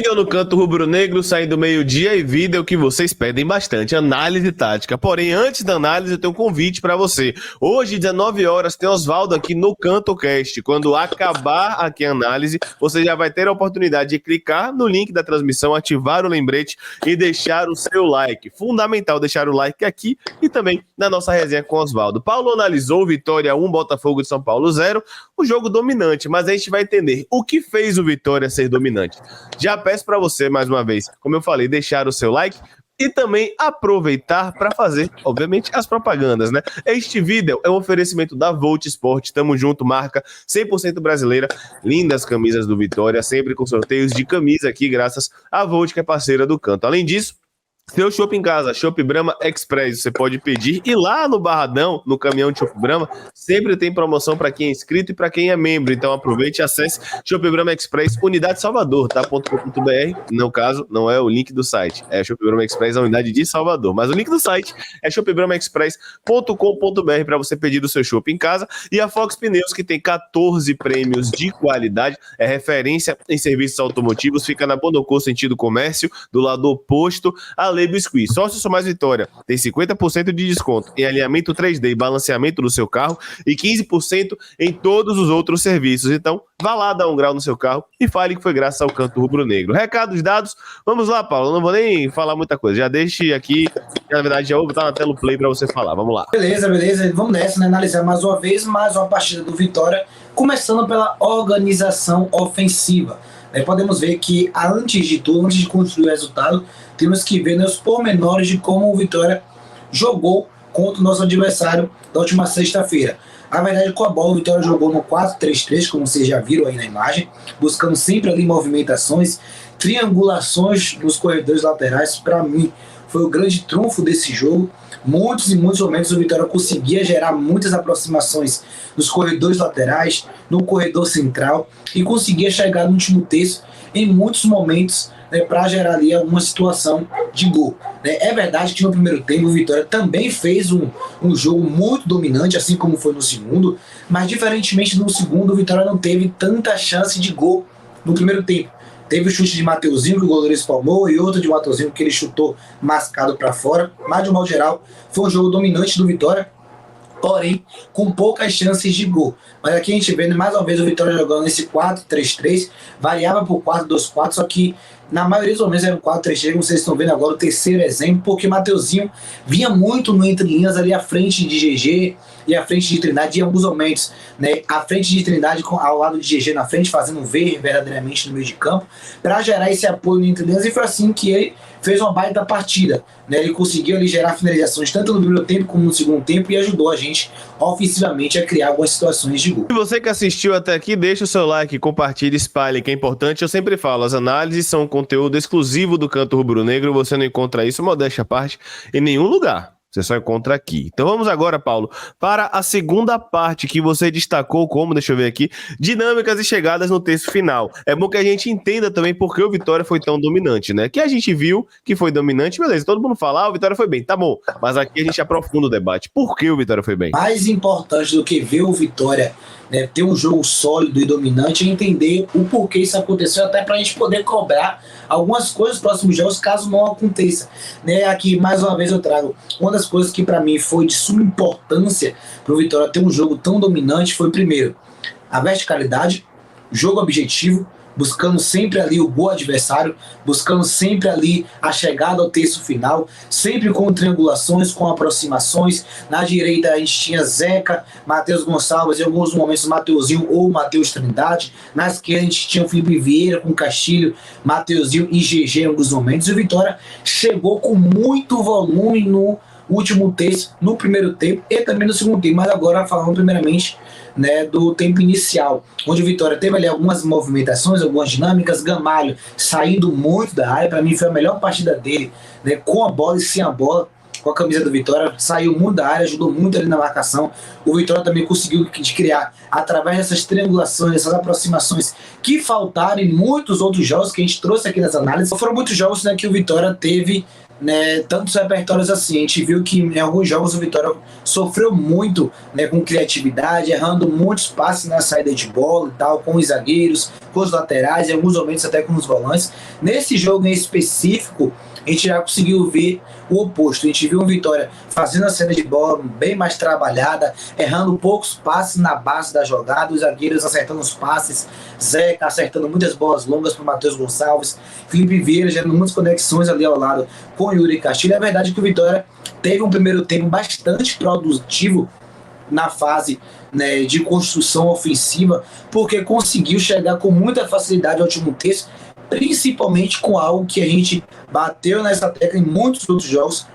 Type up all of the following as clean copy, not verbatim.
Vídeo no canto rubro-negro, saindo meio-dia, e vídeo que vocês pedem bastante, análise tática. Porém, antes da análise, eu tenho um convite para você. Hoje, 19 horas, tem Oswaldo aqui no Canto Cast. Quando acabar aqui a análise, você já vai ter a oportunidade de clicar no link da transmissão, ativar o lembrete e deixar o seu like. Fundamental deixar o like aqui e também na nossa resenha com Oswaldo. Paulo analisou Vitória 1, Botafogo de São Paulo 0, o jogo dominante, mas a gente vai entender o que fez o Vitória ser dominante. Já peço para você, mais uma vez, como eu falei, deixar o seu like e também aproveitar para fazer, obviamente, as propagandas, né? Este vídeo é um oferecimento da Volt Sport, tamo junto, marca 100% brasileira, lindas camisas do Vitória, sempre com sorteios de camisa aqui, graças à Volt, que é parceira do canto. Além disso, seu Chopp em casa, Chopp Brahma Express, você pode pedir. E lá no Barradão, no caminhão de Chopp Brahma, sempre tem promoção para quem é inscrito e para quem é membro. Então aproveite e acesse Chopp Brahma Express, Unidade Salvador, tá? .com.br. No caso, não é o link do site, é Chopp Brahma Express, a unidade de Salvador. Mas o link do site é choppbrahmaexpress.com.br para você pedir o seu chopp em casa. E a Fox Pneus, que tem 14 prêmios de qualidade, é referência em serviços automotivos, fica na Bonocô, sentido comércio, do lado oposto a Biscuit. Sócio Sou Mais Vitória tem 50% de desconto em alinhamento 3D e balanceamento do seu carro e 15% em todos os outros serviços. Então, vá lá dar um grau no seu carro e fale que foi graças ao Canto Rubro-Negro. Recados dados, vamos lá, Paulo. Não vou nem falar muita coisa. Já deixe aqui, na verdade, já vou botar na tela o play para você falar. Vamos lá. Beleza. Vamos nessa, né? Analisar mais uma vez, mais uma partida do Vitória, começando pela organização ofensiva. Podemos ver que, antes de tudo, antes de construir o resultado, temos que ver, né, os pormenores de como o Vitória jogou contra o nosso adversário da última sexta-feira. Na verdade, com a bola, o Vitória jogou no 4-3-3, como vocês já viram aí na imagem, buscando sempre ali movimentações, triangulações nos corredores laterais. Para mim, foi o grande trunfo desse jogo. Muitos momentos o Vitória conseguia gerar muitas aproximações nos corredores laterais, no corredor central, e conseguia chegar no último terço em muitos momentos, né, para gerar ali alguma situação de gol. É verdade que no primeiro tempo o Vitória também fez um jogo muito dominante, assim como foi no segundo, mas diferentemente do segundo, o Vitória não teve tanta chance de gol no primeiro tempo. Teve o chute de Mateuzinho, que o goleiro espalmou, e outro de Mateuzinho, que ele chutou mascado para fora. Mas, de um modo geral, foi um jogo dominante do Vitória, porém, com poucas chances de gol. Mas aqui a gente vê, mais uma vez, o Vitória jogando nesse 4-3-3, variava por 4-2-4, só que na maioria dos momentos era um 4-3-3, como vocês estão vendo agora, o terceiro exemplo, porque Mateuzinho vinha muito no entre linhas ali à frente de GG e à frente de Trindade, em alguns momentos, né, à frente de Trindade ao lado de GG na frente, fazendo um V verdadeiramente no meio de campo, para gerar esse apoio no entre linhas, e foi assim que ele fez uma baita partida, né? Ele conseguiu ali gerar finalizações tanto no primeiro tempo como no segundo tempo e ajudou a gente ofensivamente a criar algumas situações de gol. E você que assistiu até aqui, deixa o seu like, compartilhe, espalhe, que é importante. Eu sempre falo, as análises são conteúdo exclusivo do Canto Rubro-Negro, você não encontra isso, modéstia à parte, em nenhum lugar. Você só encontra aqui. Então vamos agora, Paulo, para a segunda parte que você destacou como, deixa eu ver aqui, dinâmicas e chegadas no terço final. É bom que a gente entenda também por que o Vitória foi tão dominante, né? Que a gente viu que foi dominante, beleza, todo mundo fala, o Vitória foi bem, tá bom. Mas aqui a gente aprofunda o debate. Por que o Vitória foi bem? Mais importante do que ver o Vitória, né, ter um jogo sólido e dominante, é entender o porquê isso aconteceu, até para a gente poder cobrar algumas coisas nos próximos jogos, caso não aconteça. Né, aqui, mais uma vez, eu trago uma das coisas que para mim foi de suma importância para o Vitória ter um jogo tão dominante. Foi, primeiro, a verticalidade, jogo objetivo, buscando sempre ali o gol adversário, buscando sempre ali a chegada ao terço final, sempre com triangulações, com aproximações. Na direita a gente tinha Zeca, Matheus Gonçalves, em alguns momentos Mateuzinho ou Matheus Trindade. Na esquerda a gente tinha o Felipe Vieira com Castilho, Mateuzinho e GG em alguns momentos. E o Vitória chegou com muito volume no último terço, no primeiro tempo e também no segundo tempo, mas agora falando primeiramente, né, do tempo inicial, onde o Vitória teve ali algumas movimentações, algumas dinâmicas. Gamalho saindo muito da área, para mim foi a melhor partida dele, né, com a bola e sem a bola, com a camisa do Vitória, saiu muito da área, ajudou muito ali na marcação. O Vitória também conseguiu criar, através dessas triangulações, essas aproximações que faltaram em muitos outros jogos que a gente trouxe aqui nas análises. Foram muitos jogos, né, que o Vitória teve né, tantos repertórios assim. A gente viu que em alguns jogos o Vitória sofreu muito, né, com criatividade, errando muitos passes na saída de bola e tal, com os zagueiros, com os laterais, em alguns momentos até com os volantes. Nesse jogo em específico, a gente já conseguiu ver o oposto. A gente viu o Vitória fazendo a saída de bola bem mais trabalhada, errando poucos passes na base da jogada, os zagueiros acertando os passes, Zeca acertando muitas bolas longas para o Matheus Gonçalves, Felipe Vieira gerando muitas conexões ali ao lado com o Yuri Castilho. É verdade que o Vitória teve um primeiro tempo bastante produtivo na fase, né, de construção ofensiva, porque conseguiu chegar com muita facilidade ao último terço, principalmente com algo que a gente bateu nessa tecla em muitos outros jogos,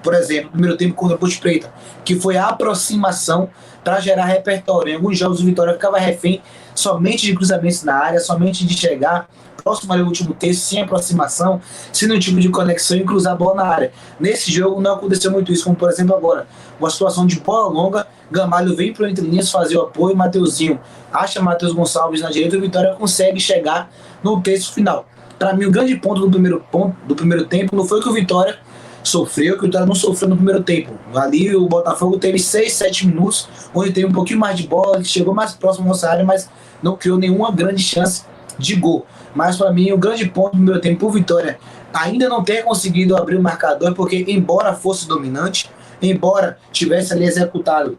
por exemplo, no primeiro tempo contra a Ponte Preta, que foi a aproximação para gerar repertório. Em alguns jogos o Vitória ficava refém somente de cruzamentos na área, somente de chegar próximo ali ao último terço, sem aproximação, sem nenhum tipo de conexão e cruzar a bola na área. Nesse jogo não aconteceu muito isso, como por exemplo agora, uma situação de bola longa, Gamalho vem para o entre linhas fazer o apoio, Mateuzinho acha Matheus Gonçalves na direita, o Vitória consegue chegar no terço final. Para mim, o grande ponto do primeiro tempo não foi que o Vitória sofreu, que o Vitória não sofreu no primeiro tempo. Ali o Botafogo teve 6, 7 minutos, onde teve um pouquinho mais de bola, chegou mais próximo da nossa área, mas não criou nenhuma grande chance de gol. Mas para mim, o grande ponto do primeiro tempo, o Vitória ainda não ter conseguido abrir o marcador, porque embora fosse dominante, embora tivesse ali executado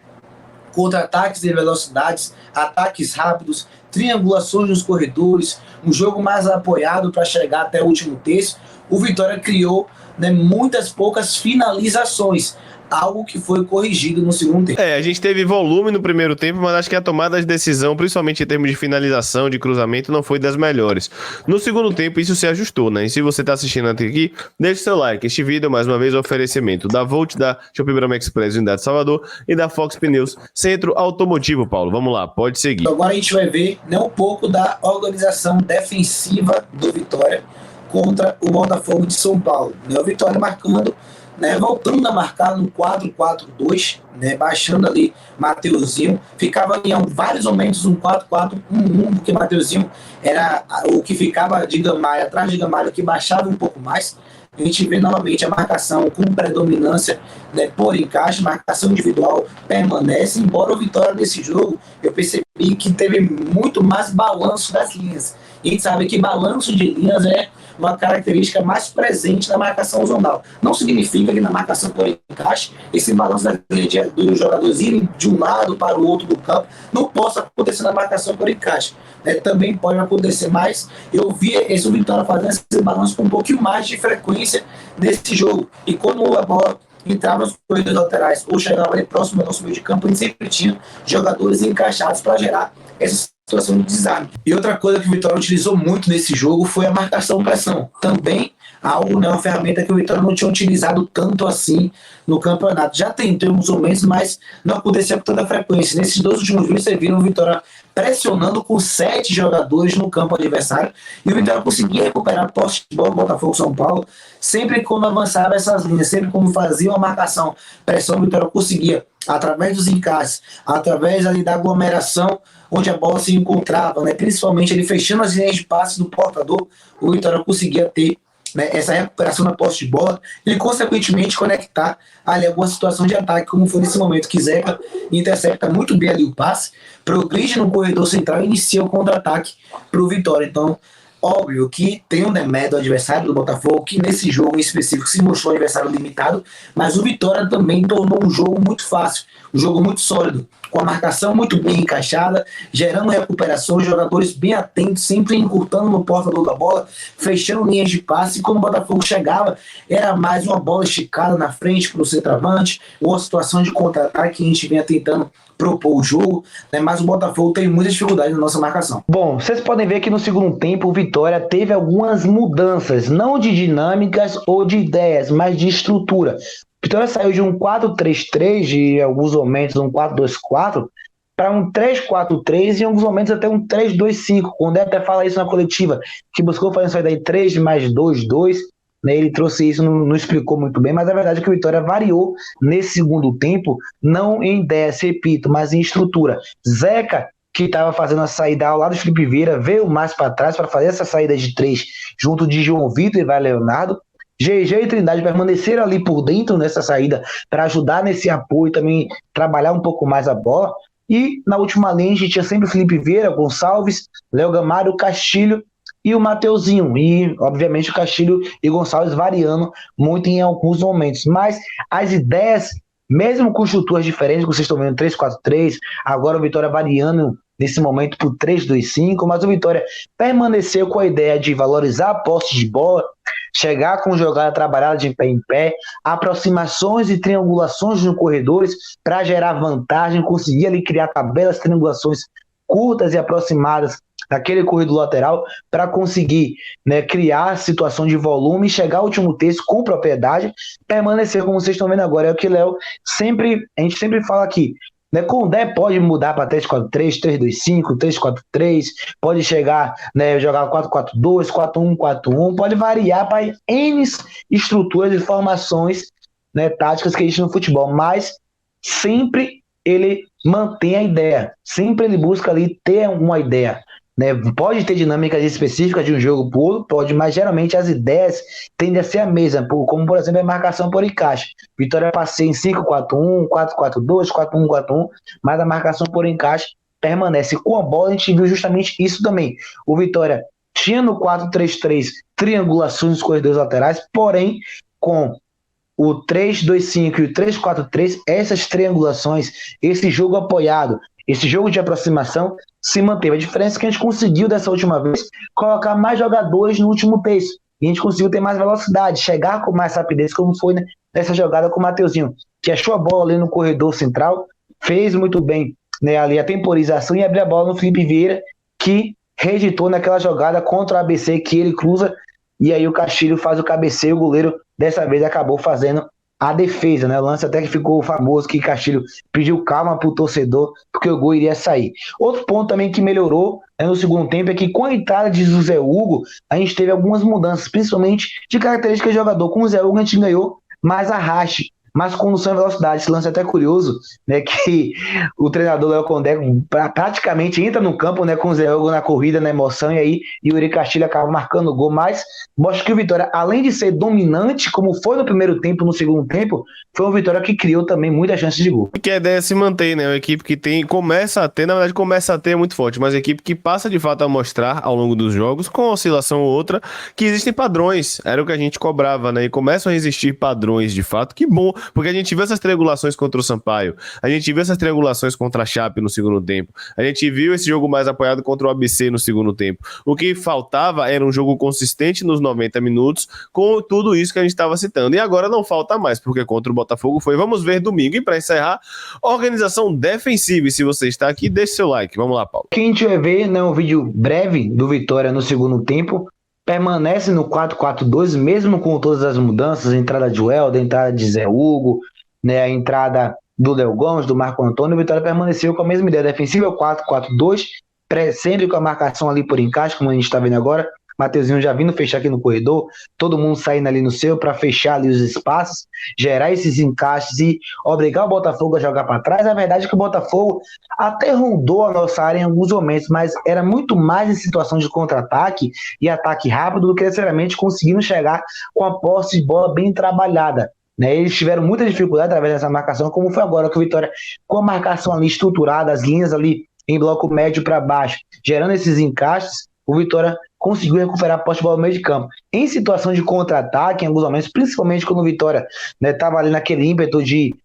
contra-ataques de velocidades, ataques rápidos, triangulações nos corredores, um jogo mais apoiado para chegar até o último terço, o Vitória criou, né, muitas poucas finalizações, algo que foi corrigido no segundo tempo. A gente teve volume no primeiro tempo, mas acho que a tomada de decisão, principalmente em termos de finalização, de cruzamento, não foi das melhores. No segundo tempo, isso se ajustou, né? E se você tá assistindo até aqui, deixe seu like. Este vídeo, mais uma vez, é um oferecimento da Volt, da Shopee Brahma Express, Unidade de Salvador, e da Fox Pneus, Centro Automotivo, Paulo. Vamos lá, pode seguir. Agora a gente vai ver, né, um pouco da organização defensiva do Vitória contra o Botafogo de São Paulo. O Vitória marcando, né, voltando a marcar no 4-4-2, né, baixando ali Mateuzinho, ficava em vários momentos um 4-4-1-1, porque Mateuzinho era o que ficava de Gamalho, atrás de Gamalho, que baixava um pouco mais. A gente vê novamente a marcação com predominância, né, por encaixe, marcação individual permanece, embora o Vitória nesse jogo, eu percebi que teve muito mais balanço das linhas. E a gente sabe que balanço de linhas é uma característica mais presente na marcação zonal. Não significa que na marcação por encaixe, esse balanço dos jogadores irem de um lado para o outro do campo não possa acontecer na marcação por encaixe. Também pode acontecer mais. Eu vi esse Vitória fazendo esse balanço com um pouquinho mais de frequência nesse jogo. E quando a bola entrava nos corredores laterais ou chegava ali próximo ao nosso meio de campo, a gente sempre tinha jogadores encaixados para gerar essa situação de desarme. E outra coisa que o Vitória utilizou muito nesse jogo foi a marcação-pressão. Também algo, né, uma ferramenta que o Vitória não tinha utilizado tanto assim no campeonato. Já tentou em alguns momentos, mas não acontecia com tanta frequência. Nesses 2 últimos jogos, você viu o Vitória pressionando com 7 jogadores no campo adversário, e o Vitória conseguia recuperar a posse de bola do Botafogo São Paulo, sempre quando avançava essas linhas, sempre quando fazia uma marcação, pressão, o Vitória conseguia, através dos encaixes, através ali da aglomeração, onde a bola se encontrava, né, principalmente ele fechando as linhas de passe do portador, o Vitória conseguia ter, né, essa recuperação na posse de bola e, consequentemente, conectar ali alguma situação de ataque, como foi nesse momento que Zeca intercepta muito bem ali o passe, progride no corredor central e inicia o contra-ataque para o Vitória. Então, óbvio que tem um demérito do adversário do Botafogo, que nesse jogo em específico se mostrou um adversário limitado, mas o Vitória também tornou um jogo muito fácil, um jogo muito sólido, com a marcação muito bem encaixada, gerando recuperações, jogadores bem atentos, sempre encurtando no portador da bola, fechando linhas de passe, e quando o Botafogo chegava, era mais uma bola esticada na frente para o centroavante, ou a situação de contra-ataque que a gente vinha tentando propor o jogo, né? Mas o Botafogo tem muita dificuldade na nossa marcação. Bom, vocês podem ver que no segundo tempo o Vitória teve algumas mudanças, não de dinâmicas ou de ideias, mas de estrutura. O Vitória saiu de um 4-3-3, de alguns momentos um 4-2-4, para um 3-4-3 e em alguns momentos até um 3-2-5. O André até fala isso na coletiva, que buscou fazer isso daí 3 mais 2-2, né? Ele trouxe isso, não explicou muito bem, mas a verdade é que o Vitória variou nesse segundo tempo, não em ideias, repito, mas em estrutura. Zeca, que estava fazendo a saída ao lado de Felipe Vieira, veio mais para trás para fazer essa saída de 3 junto de João Vitor e Vai Leonardo. GG e Trindade permaneceram ali por dentro nessa saída para ajudar nesse apoio e também trabalhar um pouco mais a bola. E na última linha a gente tinha sempre o Felipe Vieira, Gonçalves, Léo Gamalho, Castilho e o Mateuzinho. E, obviamente, o Castilho e Gonçalves variando muito em alguns momentos. Mas as ideias, mesmo com estruturas diferentes, como vocês estão vendo, 3-4-3, agora o Vitória variando nesse momento para o 3-2-5, mas o Vitória permaneceu com a ideia de valorizar a posse de bola, chegar com jogada trabalhada de pé em pé, aproximações e triangulações nos corredores para gerar vantagem, conseguir ali criar tabelas, triangulações curtas e aproximadas daquele corredor lateral para conseguir, né, criar situação de volume, chegar ao último terço com propriedade, permanecer como vocês estão vendo agora. É o que Léo a gente sempre fala aqui, né, com o Dé pode mudar para 3-4-3, 3-2-5, 3-4-3, pode chegar, né, jogar 4-4-2, 4-1, 4-1, pode variar para N estruturas e formações, né, táticas que existe no futebol, mas sempre ele mantém a ideia, sempre ele busca ali ter uma ideia, né? Pode ter dinâmicas específicas de um jogo para o outro, pode, mas geralmente as ideias tendem a ser a mesma, como por exemplo a marcação por encaixe. Vitória passeia em 5-4-1, 4-4-2, 4-1, 4-1, mas a marcação por encaixe permanece. Com a bola a gente viu justamente isso também. O Vitória tinha no 4-3-3 triangulações nos corredores laterais, porém com o 3-2-5 e o 3-4-3, essas triangulações, esse jogo apoiado, esse jogo de aproximação se manteve. A diferença é que a gente conseguiu dessa última vez colocar mais jogadores no último terço, e a gente conseguiu ter mais velocidade, chegar com mais rapidez, como foi, né, nessa jogada com o Mateuzinho, que achou a bola ali no corredor central, fez muito bem, né, ali a temporização e abriu a bola no Felipe Vieira, que rejeitou naquela jogada contra o ABC, que ele cruza, e aí o Castilho faz o cabeceio, o goleiro dessa vez acabou fazendo a defesa, né? O lance até que ficou famoso, que Castilho pediu calma pro torcedor, porque o gol iria sair. Outro ponto também que melhorou, né, no segundo tempo é que com a entrada de José Hugo, a gente teve algumas mudanças, principalmente de características de jogador. Com o José Hugo a gente ganhou mais arraste, mais condução e velocidade. Esse lance é até curioso, né, que o treinador Léo Condé praticamente entra no campo, né, com o Zé Hugo na corrida, na emoção, e aí Yuri Castilho acaba marcando o gol, mas mostra que o Vitória, além de ser dominante, como foi no primeiro tempo, no segundo tempo, foi uma Vitória que criou também muitas chances de gol. Que a ideia é se manter, né? Uma equipe que começa a ter é muito forte, mas a equipe que passa de fato a mostrar ao longo dos jogos, com uma oscilação ou outra, que existem padrões, era o que a gente cobrava, né? E começam a existir padrões de fato, que bom, porque a gente viu essas triangulações contra o Sampaio, a gente viu essas triangulações contra a Chape no segundo tempo, a gente viu esse jogo mais apoiado contra o ABC no segundo tempo. O que faltava era um jogo consistente nos 90 minutos, com tudo isso que a gente estava citando. E agora não falta mais, porque contra o Botafogo foi. Vamos ver domingo. E para encerrar, organização defensiva. E se você está aqui, deixe seu like. Vamos lá, Paulo. Quem a gente vai ver, né, um vídeo breve do Vitória no segundo tempo, permanece no 4-4-2, mesmo com todas as mudanças, a entrada de Welder, a entrada de Zé Hugo, né, a entrada do Léo Gomes, do Marco Antônio. O Vitória permaneceu com a mesma ideia defensiva, o 4-4-2, sempre com a marcação ali por encaixe, como a gente está vendo agora. Mateuzinho já vindo fechar aqui no corredor, todo mundo saindo ali no seu para fechar ali os espaços, gerar esses encaixes e obrigar o Botafogo a jogar para trás. A verdade é que o Botafogo até rondou a nossa área em alguns momentos, mas era muito mais em situação de contra-ataque e ataque rápido do que necessariamente conseguindo chegar com a posse de bola bem trabalhada. Né? Eles tiveram muita dificuldade através dessa marcação, como foi agora que o Vitória, com a marcação ali estruturada, as linhas ali em bloco médio para baixo, gerando esses encaixes, o Vitória conseguiu recuperar a posse de bola no meio de campo. Em situação de contra-ataque, em alguns momentos, principalmente quando o Vitória estava, né, ali naquele ímpeto de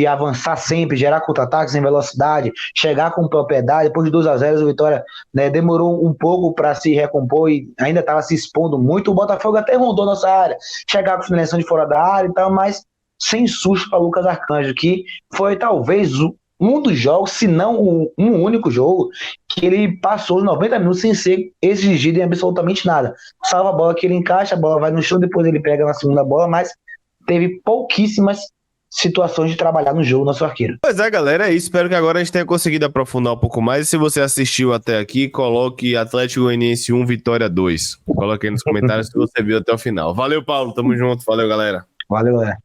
avançar sempre, gerar contra-ataques em velocidade, chegar com propriedade. Depois de 2-0, o Vitória, né, demorou um pouco para se recompor e ainda estava se expondo muito. O Botafogo até rondou nossa área, chegar com finalização de fora da área e tal, mas sem susto para Lucas Arcanjo, que foi talvez um dos jogos, se não um único jogo, que ele passou os 90 minutos sem ser exigido em absolutamente nada. Salva a bola que ele encaixa, a bola vai no chão, depois ele pega na segunda bola, mas teve pouquíssimas situações de trabalhar no jogo, nosso arqueiro. Pois é, galera, é isso. Espero que agora a gente tenha conseguido aprofundar um pouco mais. E se você assistiu até aqui, coloque Atlético Goianiense 1, Vitória 2. Coloque aí nos comentários se você viu até o final. Valeu, Paulo. Tamo junto. Valeu, galera. Valeu, galera.